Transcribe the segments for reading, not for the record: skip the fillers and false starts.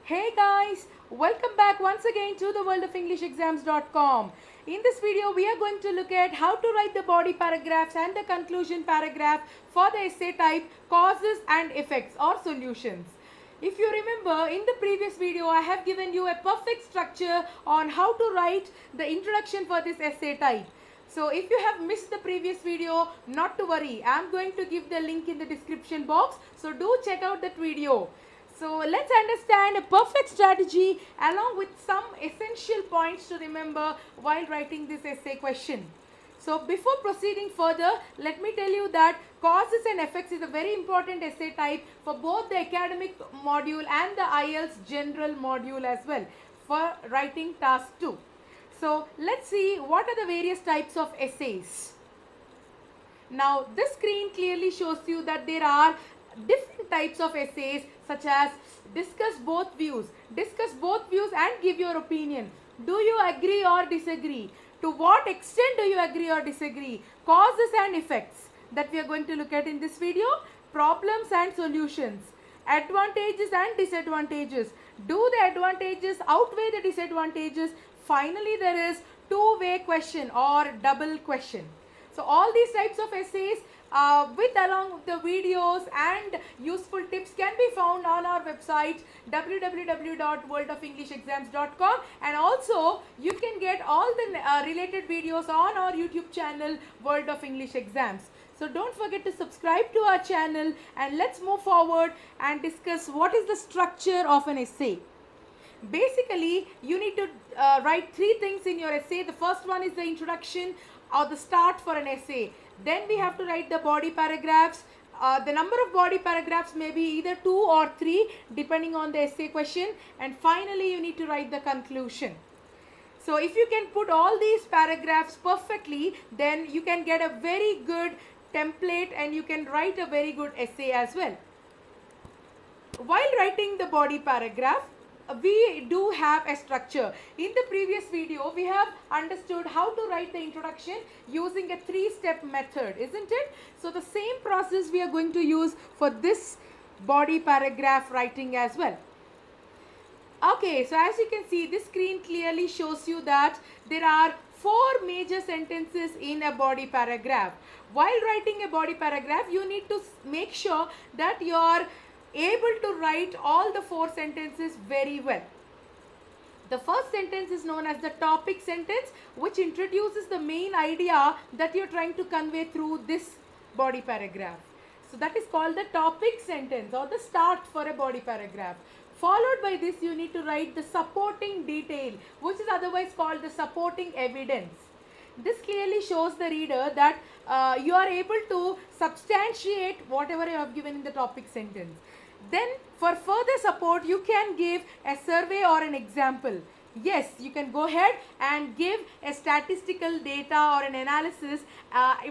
Hey guys, welcome back once again to the world of EnglishExams.com. In this video, we are going to look at how to write the body paragraphs and the conclusion paragraph for the essay type causes and effects or solutions. If you remember, in the previous video, I have given you a perfect structure on how to write the introduction for this essay type. So if you have missed the previous video, not to worry, I am going to give the link in the description box. So do check out that video. So let's understand a perfect strategy along with some essential points to remember while writing this essay question. So before proceeding further, let me tell you that causes and effects is a very important essay type for both the academic module and the Ielts general module as well for writing task 2. So let's see what are the various types of essays. Now this screen clearly shows you that there are different types of essays such as discuss both views and give your opinion. Do you agree or disagree? To what extent do you agree or disagree? Causes and effects that we are going to look at in this video. Problems and solutions. Advantages and disadvantages. Do the advantages outweigh the disadvantages? Finally, there is two-way question or double question. So all these types of essays with along the videos and useful tips can be found on our website www.worldofenglishexams.com, and also you can get all the related videos on our YouTube channel World of English Exams. So don't forget to subscribe to our channel, and let's move forward and discuss what is the structure of an essay. Basically, you need to write three things in your essay. The first one is the introduction or the start for an essay. Then we have to write the body paragraphs. The number of body paragraphs may be either 2 or 3 depending on the essay question. And finally, you need to write the conclusion. So if you can put all these paragraphs perfectly, then you can get a very good template and you can write a very good essay as well. While writing the body paragraph, we do have a structure. In the previous video, we have understood how to write the introduction using a 3-step method, isn't it? So the same process we are going to use for this body paragraph writing as well. Okay, so as you can see, this screen clearly shows you that there are 4 major sentences in a body paragraph. While writing a body paragraph, you need to make sure that you are able to write all the 4 sentences very well. The first sentence is known as the topic sentence, which introduces the main idea that you're trying to convey through this body paragraph. So that is called the topic sentence or the start for a body paragraph. Followed by this, you need to write the supporting detail, which is otherwise called the supporting evidence. This clearly shows the reader that you are able to substantiate whatever you have given in the topic sentence. Then for further support, you can give a survey or an example. Yes, you can go ahead and give a statistical data or an analysis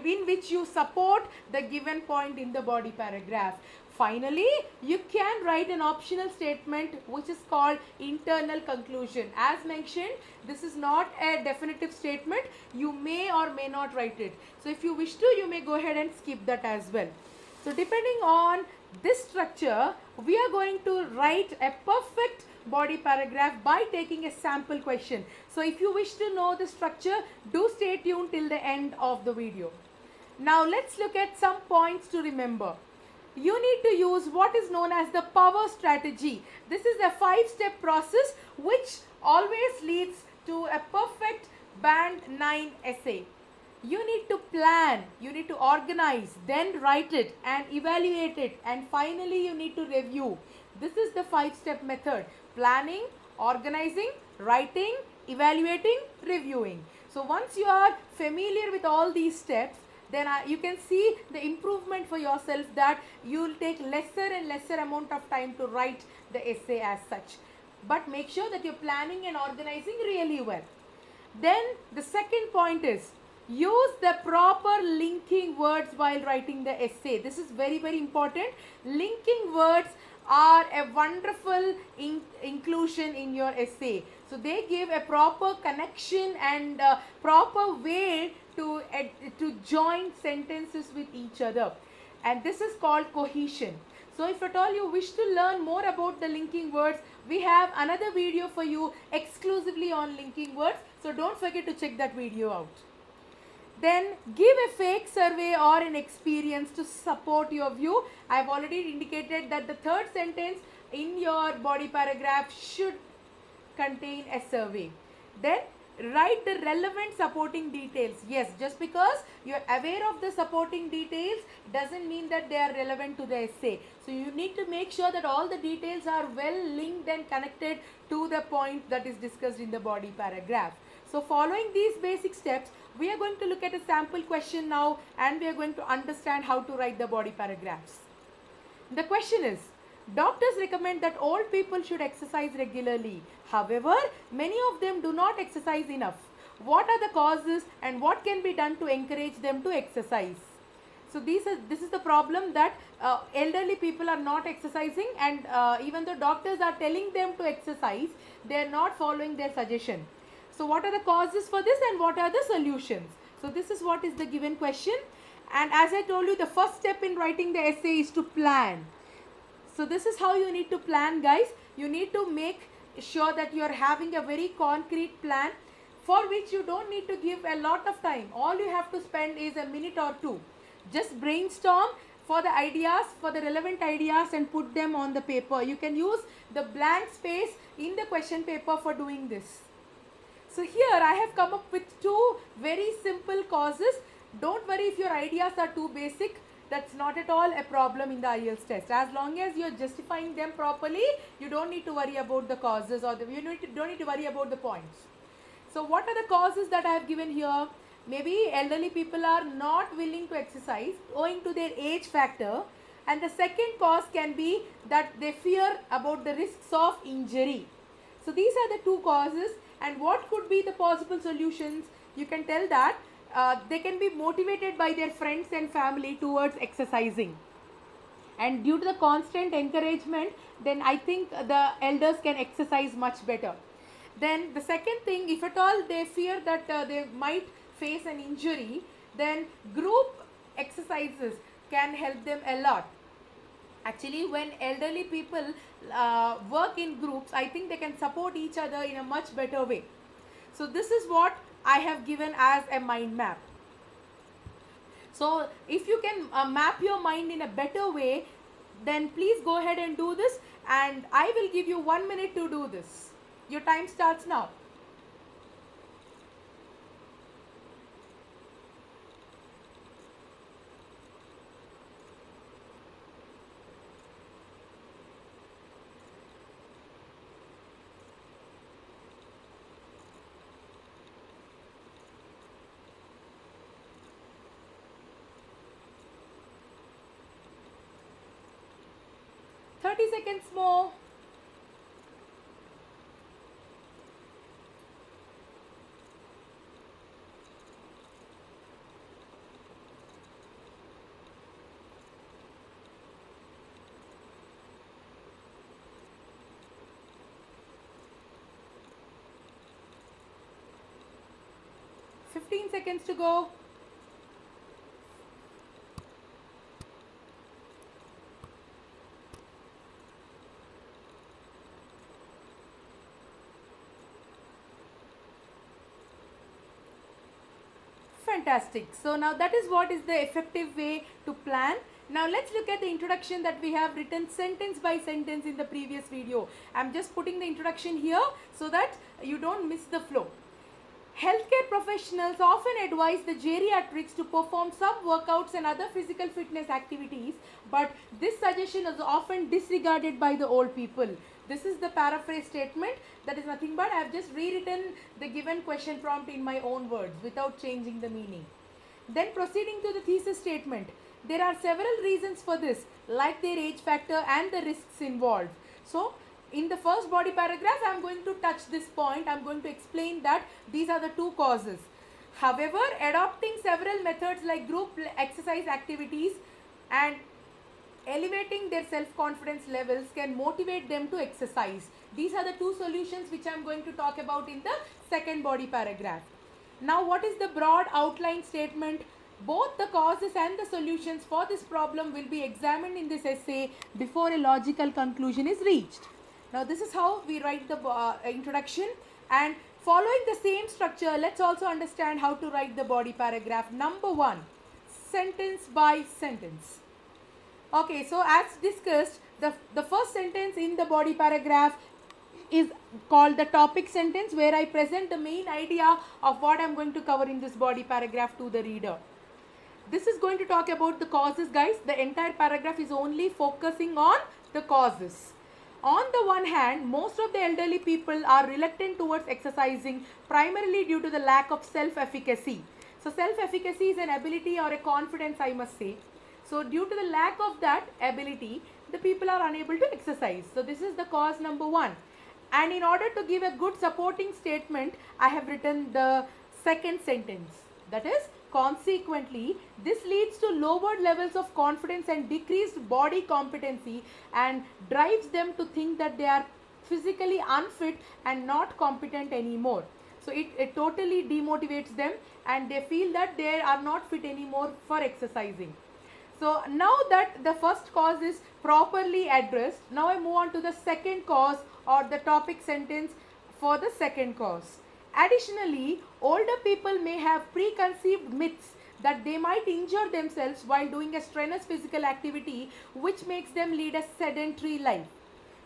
in which you support the given point in the body paragraph. Finally, you can write an optional statement which is called internal conclusion. As mentioned, this is not a definitive statement. You may or may not write it. So if you wish to, you may go ahead and skip that as well. So depending on this structure, we are going to write a perfect body paragraph by taking a sample question. So if you wish to know the structure, do stay tuned till the end of the video. Now let's look at some points to remember. You need to use what is known as the power strategy. This is a 5-step process which always leads to a perfect band 9 essay. You need to plan, you need to organize, then write it and evaluate it, and finally you need to review. This is the 5-step method: planning, organizing, writing, evaluating, reviewing. So once you are familiar with all these steps, then you can see the improvement for yourself, that you will take lesser and lesser amount of time to write the essay as such. But make sure that you're planning and organizing really well. Then the second point is, use the proper linking words while writing the essay. This is very, very important. Linking words are a wonderful inclusion in your essay. So they give a proper connection and proper way to join sentences with each other. And this is called cohesion. So if at all you wish to learn more about the linking words, we have another video for you exclusively on linking words. So don't forget to check that video out. Then give a fake survey or an experience to support your view. I have already indicated that the third sentence in your body paragraph should contain a survey. Then write the relevant supporting details. Yes, just because you are aware of the supporting details doesn't mean that they are relevant to the essay. So you need to make sure that all the details are well linked and connected to the point that is discussed in the body paragraph. So following these basic steps, we are going to look at a sample question now, and we are going to understand how to write the body paragraphs. The question is, doctors recommend that old people should exercise regularly. However, many of them do not exercise enough. What are the causes and what can be done to encourage them to exercise? So this is the problem, that elderly people are not exercising, and even though doctors are telling them to exercise, they are not following their suggestion. So what are the causes for this and what are the solutions? So this is what is the given question. And as I told you, the first step in writing the essay is to plan. So this is how you need to plan, guys. You need to make sure that you are having a very concrete plan, for which you don't need to give a lot of time. All you have to spend is a minute or two. Just brainstorm for the ideas, for the relevant ideas, and put them on the paper. You can use the blank space in the question paper for doing this. So here I have come up with two very simple causes. Don't worry if your ideas are too basic. That's not at all a problem in the Ielts test. As long as you're justifying them properly, you don't need to worry about the causes, or don't need to worry about the points. So what are the causes that I have given here? Maybe elderly people are not willing to exercise owing to their age factor. And the second cause can be that they fear about the risks of injury. So these are the two causes. And what could be the possible solutions? You can tell that they can be motivated by their friends and family towards exercising. And due to the constant encouragement, then I think the elders can exercise much better. Then the second thing, if at all they fear that they might face an injury, then group exercises can help them a lot. Actually, when elderly people work in groups, I think they can support each other in a much better way. So this is what I have given as a mind map. So if you can map your mind in a better way, then please go ahead and do this, and I will give you 1 minute to do this. Your time starts now. Seconds more. Fifteen seconds to go. Fantastic. So now that is what is the effective way to plan. Now let's look at the introduction that we have written sentence by sentence in the previous video. I'm just putting the introduction here so that you don't miss the flow. Healthcare professionals often advise the geriatrics to perform some workouts and other physical fitness activities, but this suggestion is often disregarded by the old people. This is the paraphrase statement. That is nothing but I have just rewritten the given question prompt in my own words without changing the meaning. Then proceeding to the thesis statement. There are several reasons for this, like their age factor and the risks involved. So in the first body paragraph, I am going to touch this point. I am going to explain that these are the two causes. However, adopting several methods like group exercise activities and elevating their self-confidence levels can motivate them to exercise. These are the two solutions which I am going to talk about in the second body paragraph. Now, what is the broad outline statement? Both the causes and the solutions for this problem will be examined in this essay before a logical conclusion is reached. Now this is how we write the introduction, and following the same structure, let's also understand how to write the body paragraph. Number 1, sentence by sentence. Okay, so as discussed, the first sentence in the body paragraph is called the topic sentence, where I present the main idea of what I am going to cover in this body paragraph to the reader. This is going to talk about the causes, guys. The entire paragraph is only focusing on the causes. On the one hand, most of the elderly people are reluctant towards exercising primarily due to the lack of self-efficacy. So self-efficacy is an ability or a confidence, I must say. So due to the lack of that ability, the people are unable to exercise. So this is the cause number 1. And in order to give a good supporting statement, I have written the second sentence. That is, consequently, this leads to lowered levels of confidence and decreased body competency, and drives them to think that they are physically unfit and not competent anymore. So it totally demotivates them, and they feel that they are not fit anymore for exercising. So now that the first cause is properly addressed, now I move on to the second cause, or the topic sentence for the second cause. Additionally, older people may have preconceived myths that they might injure themselves while doing a strenuous physical activity, which makes them lead a sedentary life.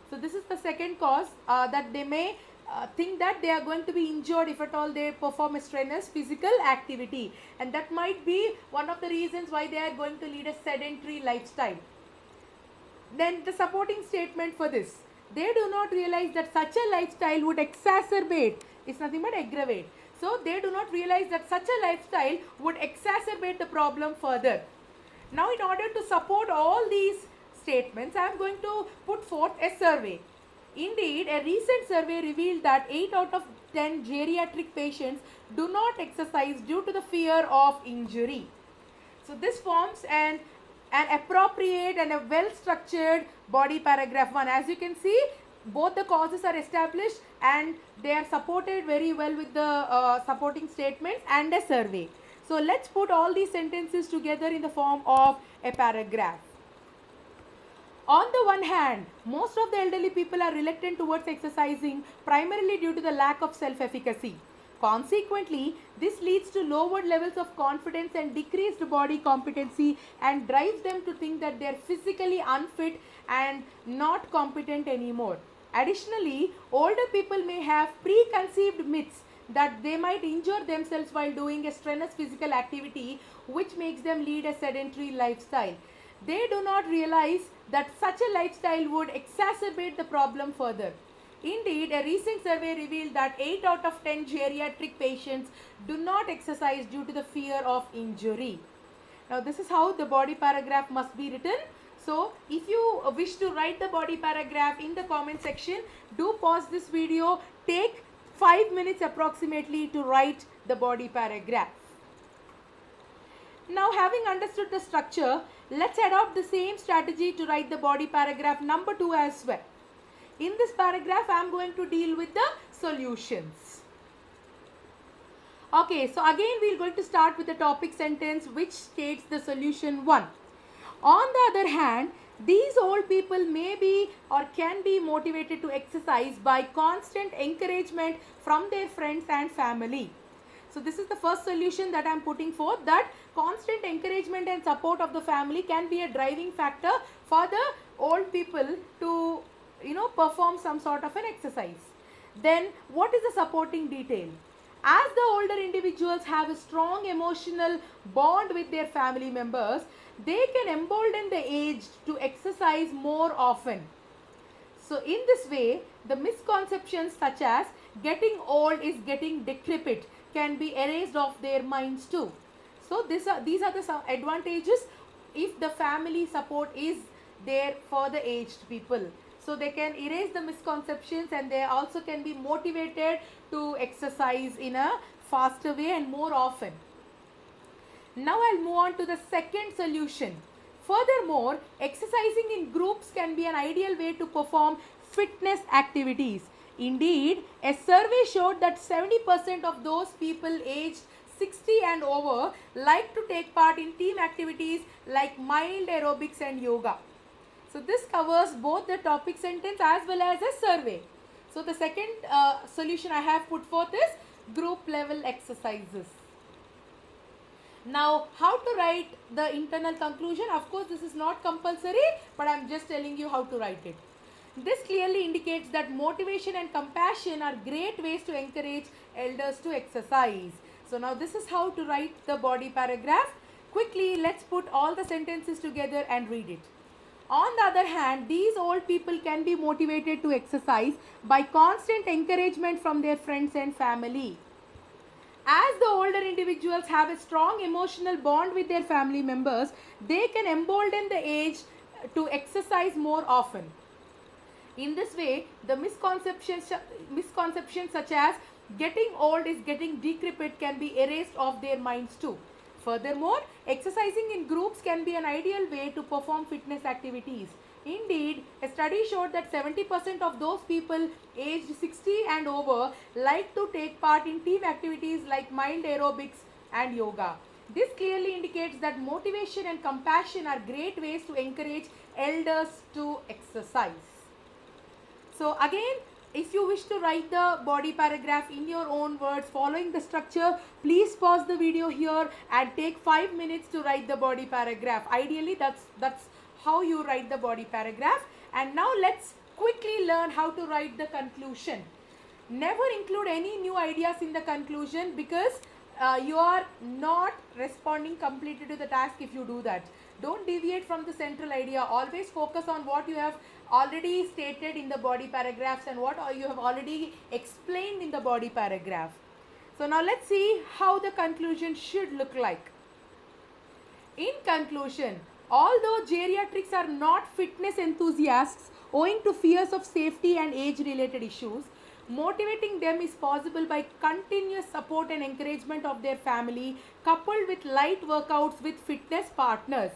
So this is the second cause, that they may think that they are going to be injured if at all they perform a strenuous physical activity, and that might be one of the reasons why they are going to lead a sedentary lifestyle. Then the supporting statement for this: they do not realize that such a lifestyle would exacerbate, it's nothing but aggravate. So they do not realize that such a lifestyle would exacerbate the problem further. Now in order to support all these statements, I am going to put forth a survey. Indeed, a recent survey revealed that 8 out of 10 geriatric patients do not exercise due to the fear of injury. So this forms an appropriate and a well structured body paragraph 1. As you can see, both the causes are established and they are supported very well with the supporting statements and a survey. So let's put all these sentences together in the form of a paragraph. On the one hand, most of the elderly people are reluctant towards exercising primarily due to the lack of self-efficacy. Consequently, this leads to lowered levels of confidence and decreased body competency, and drives them to think that they are physically unfit and not competent anymore. Additionally, older people may have preconceived myths that they might injure themselves while doing a strenuous physical activity, which makes them lead a sedentary lifestyle. They do not realize that such a lifestyle would exacerbate the problem further. Indeed, a recent survey revealed that 8 out of 10 geriatric patients do not exercise due to the fear of injury. Now, this is how the body paragraph must be written. So, if you wish to write the body paragraph in the comment section, do pause this video, take 5 minutes approximately to write the body paragraph. Now, having understood the structure, let's adopt the same strategy to write the body paragraph number 2 as well. In this paragraph, I am going to deal with the solutions. Okay, so again we are going to start with the topic sentence which states the solution 1. On the other hand, these old people may be or can be motivated to exercise by constant encouragement from their friends and family. So this is the first solution that I am putting forth, that constant encouragement and support of the family can be a driving factor for the old people to perform some sort of an exercise. Then what is the supporting detail? As the older individuals have a strong emotional bond with their family members, they can embolden the aged to exercise more often. So in this way, the misconceptions such as getting old is getting decrepit can be erased off their minds too. So these are the advantages if the family support is there for the aged people. So they can erase the misconceptions, and they also can be motivated to exercise in a faster way and more often. Now I'll move on to the second solution. Furthermore, exercising in groups can be an ideal way to perform fitness activities. Indeed, a survey showed that 70% of those people aged 60 and over like to take part in team activities like mild aerobics and yoga. So this covers both the topic sentence as well as a survey. So the second solution I have put forth is group level exercises. Now, how to write the internal conclusion? Of course, this is not compulsory, but I am just telling you how to write it. This clearly indicates that motivation and compassion are great ways to encourage elders to exercise. So now this is how to write the body paragraph. Quickly, let's put all the sentences together and read it. On the other hand, these old people can be motivated to exercise by constant encouragement from their friends and family. As the older individuals have a strong emotional bond with their family members, they can embolden the aged to exercise more often. In this way, the misconceptions such as getting old is getting decrepit can be erased off their minds too. Furthermore, exercising in groups can be an ideal way to perform fitness activities. Indeed, a study showed that 70% of those people aged 60 and over like to take part in team activities like mild aerobics and yoga. This clearly indicates that motivation and compassion are great ways to encourage elders to exercise. So again, if you wish to write the body paragraph in your own words following the structure, please pause the video here and take 5 minutes to write the body paragraph. Ideally, that's how you write the body paragraph. And now let's quickly learn how to write the conclusion. Never include any new ideas in the conclusion because you are not responding completely to the task if you do that. Don't deviate from the central idea. Always focus on what you have already stated in the body paragraphs and what you have already explained in the body paragraph. So now let's see how the conclusion should look like. In conclusion, although geriatrics are not fitness enthusiasts owing to fears of safety and age-related issues, motivating them is possible by continuous support and encouragement of their family coupled with light workouts with fitness partners.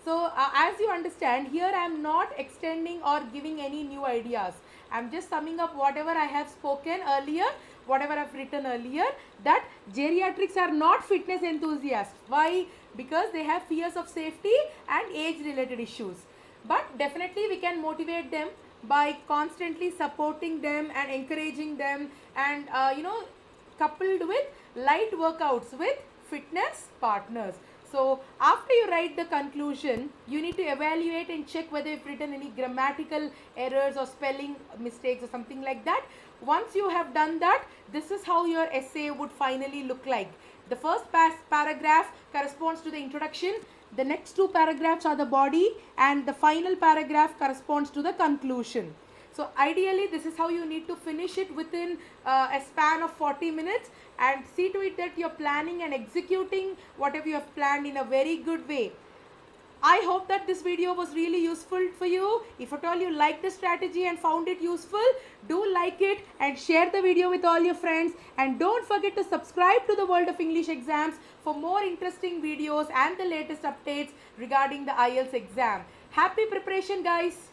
So as you understand, here I am not extending or giving any new ideas. I am just summing up whatever I have spoken earlier, whatever I have written earlier, that geriatrics are not fitness enthusiasts. Why? Because they have fears of safety and age related issues. But definitely we can motivate them by constantly supporting them and encouraging them and coupled with light workouts with fitness partners. So after you write the conclusion, you need to evaluate and check whether you've written any grammatical errors or spelling mistakes or something like that. Once you have done that, this is how your essay would finally look like. The first paragraph corresponds to the introduction. The next two paragraphs are the body and the final paragraph corresponds to the conclusion. So ideally, this is how you need to finish it within a span of 40 minutes and see to it that you're planning and executing whatever you have planned in a very good way. I hope that this video was really useful for you. If at all you liked the strategy and found it useful, do like it and share the video with all your friends. And don't forget to subscribe to the World of English Exams for more interesting videos and the latest updates regarding the IELTS exam. Happy preparation, guys!